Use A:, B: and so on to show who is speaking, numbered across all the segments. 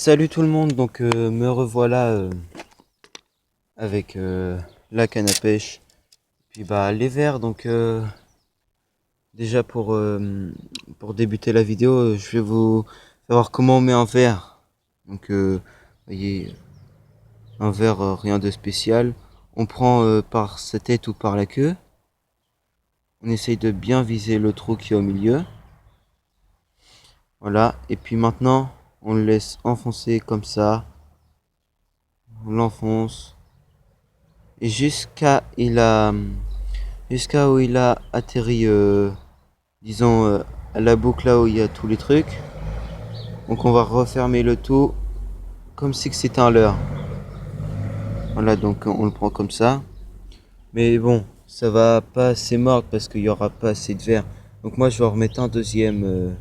A: Salut tout le monde, donc me revoilà avec la canne à pêche, puis bah les verres. Donc déjà pour débuter la vidéo, je vais vous savoir comment on met un verre. Donc vous voyez, un verre, rien de spécial. On prend par sa tête ou par la queue. On essaye de bien viser le trou qui est au milieu. Voilà, et puis maintenant on le laisse enfoncer comme ça. On l'enfonce et jusqu'à où il a atterri, disons, à la boucle là où il y a tous les trucs. Donc on va refermer le tout comme si c'était un leurre. Voilà, donc on le prend comme ça. Mais bon, ça va pas assez mordre parce qu'il y aura pas assez de verre. Donc moi je vais en remettre un deuxième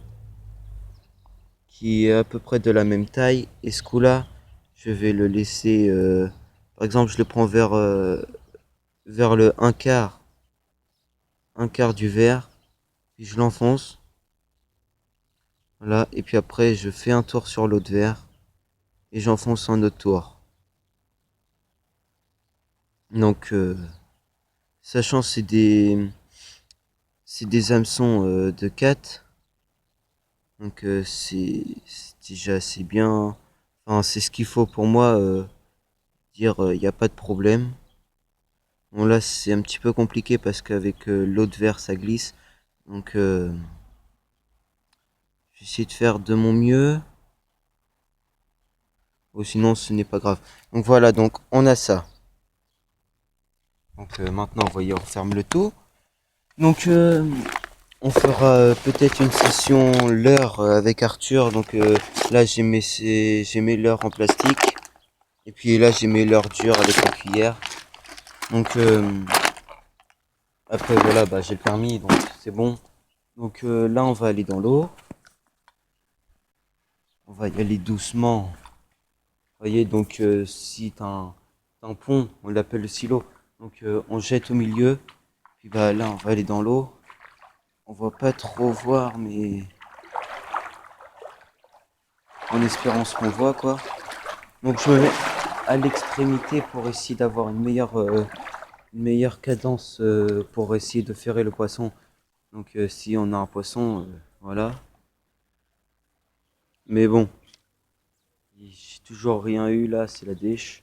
A: qui est à peu près de la même taille. Et ce coup-là, je vais le laisser, par exemple, je le prends vers le un quart du verre. Puis je l'enfonce. Voilà, et puis après je fais un tour sur l'autre verre et j'enfonce un autre tour. Donc sachant c'est des hameçons de 4, donc c'est déjà assez bien. Enfin c'est ce qu'il faut pour moi, dire il n'y a pas de problème. Bon là c'est un petit peu compliqué parce qu'avec l'autre verre ça glisse. Donc j'essaie de faire de mon mieux. Ou sinon ce n'est pas grave. Donc voilà, donc on a ça. Donc maintenant vous voyez on ferme le tout. Donc on fera peut-être une session leurre avec Arthur. Donc là j'ai mis leurre en plastique. Et puis là j'ai mis leurre dur avec la cuillère. Donc après voilà, bah, j'ai le permis donc c'est bon. Donc là on va aller dans l'eau. On va y aller doucement. Vous voyez, donc si t'as un pont, on l'appelle le silo. Donc on jette au milieu. Puis bah là on va aller dans l'eau. On va pas trop voir mais en espérant ce qu'on voit quoi. Donc je me mets à l'extrémité pour essayer d'avoir une meilleure cadence pour essayer de ferrer le poisson. Donc si on a un poisson, voilà. Mais bon, j'ai toujours rien eu là, c'est la dèche.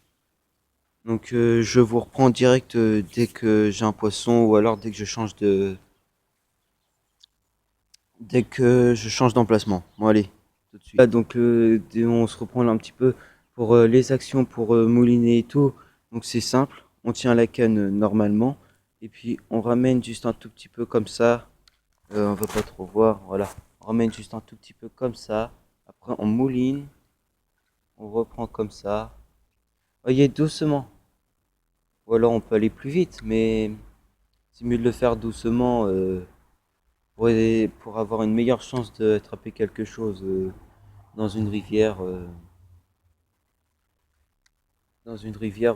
A: Donc je vous reprends direct dès que j'ai un poisson ou alors dès que je change d'emplacement. Bon allez, tout de suite. Là, donc on se reprend là un petit peu pour les actions pour mouliner et tout. Donc c'est simple, on tient la canne normalement et puis on ramène juste un tout petit peu comme ça. On va pas trop voir, voilà. On ramène juste un tout petit peu comme ça. Après on mouline, on reprend comme ça. Voyez doucement. Ou alors on peut aller plus vite, mais c'est mieux de le faire doucement pour avoir une meilleure chance d'attraper quelque chose dans une rivière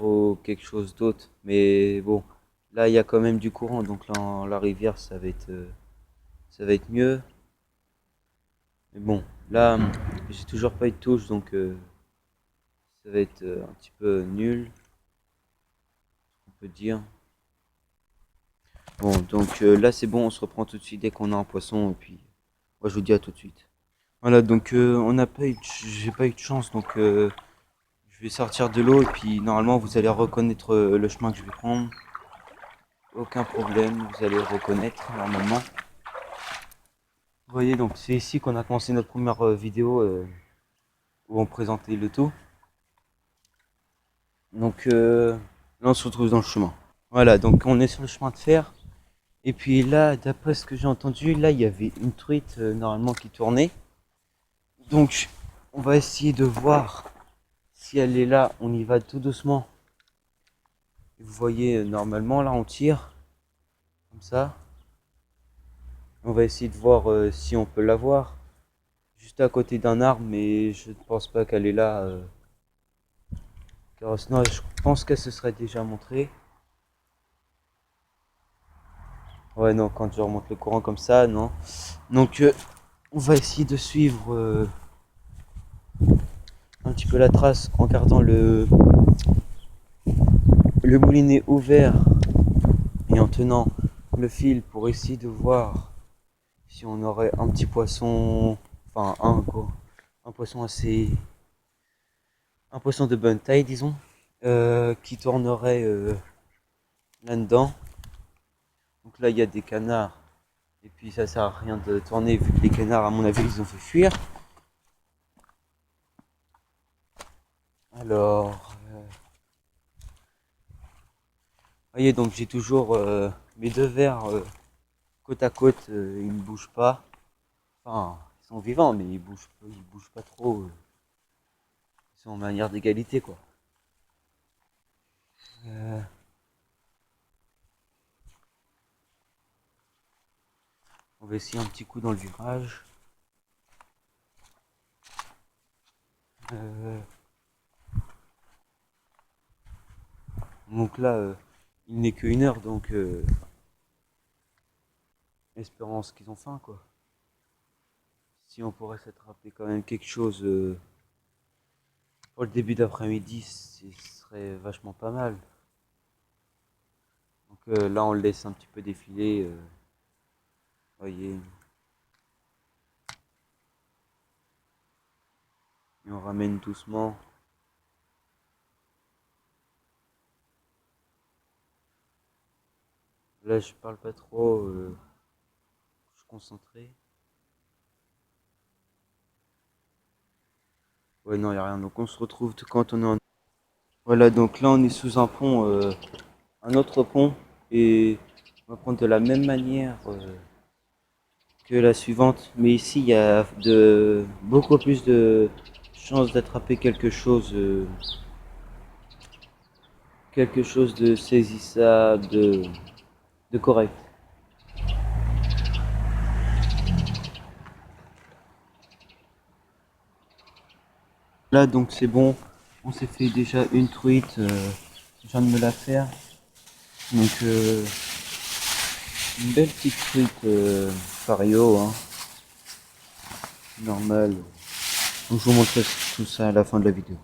A: ou quelque chose d'autre. Mais bon, là il y a quand même du courant, donc là la rivière ça va être mieux. Mais bon, là j'ai toujours pas eu de touche, donc ça va être un petit peu nul, on peut dire. Bon, donc là c'est bon, on se reprend tout de suite dès qu'on a un poisson et puis moi je vous dis à tout de suite. Voilà, donc on n'a pas eu, j'ai pas eu de chance, donc je vais sortir de l'eau et puis normalement vous allez reconnaître le chemin que je vais prendre. Aucun problème, vous allez le reconnaître normalement. Vous voyez, donc c'est ici qu'on a commencé notre première vidéo où on présentait le tout. Donc là on se retrouve dans le chemin. Voilà, donc on est sur le chemin de fer. Et puis là, d'après ce que j'ai entendu, là il y avait une truite normalement qui tournait. Donc on va essayer de voir si elle est là. On y va tout doucement. Vous voyez, normalement là on tire comme ça. On va essayer de voir si on peut la voir. Juste à côté d'un arbre, mais je ne pense pas qu'elle est là. Car sinon, je pense qu'elle se serait déjà montrée. Ouais, non, quand je remonte le courant comme ça, non. Donc, on va essayer de suivre un petit petit peu la trace en gardant le moulinet ouvert et en tenant le fil pour essayer de voir si on aurait un petit poisson, enfin un poisson un poisson de bonne taille disons, qui tournerait là-dedans. Donc là il y a des canards et puis ça sert à rien de tourner vu que les canards à mon avis ils ont fait fuir. Alors, voyez donc j'ai toujours mes deux vers côte à côte, ils ne bougent pas. Enfin, ils sont vivants mais ils bougent pas trop. Ils sont en manière d'égalité quoi. Euh, on va essayer un petit coup dans le virage. Euh, donc là, il n'est que 1 heure, donc espérons qu'ils ont faim, quoi. Si on pourrait s'attraper quand même quelque chose pour le début d'après-midi, ce serait vachement pas mal. Donc là, on le laisse un petit peu défiler. Voyez. Et on ramène doucement. Là, je parle pas trop. Je suis concentré. Ouais, non, il n'y a rien. Donc on se retrouve quand on est en... Voilà, donc là, on est sous un pont, un autre pont. Et on va prendre de la même manière que la suivante. Mais ici, il y a beaucoup plus de chances d'attraper quelque chose de saisissable, de correct. Là, donc c'est bon. On s'est fait déjà une truite. Je viens de me la faire. Donc, une belle petite truite pario, hein, normale. Donc, je vous montrerai tout ça à la fin de la vidéo.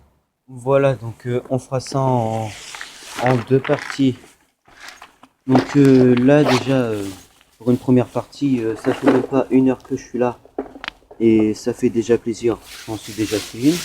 A: Voilà, donc on fera ça en deux parties. Donc là déjà, pour une première partie, ça fait même pas 1 heure que je suis là. Et ça fait déjà plaisir, je m'en suis déjà fait une.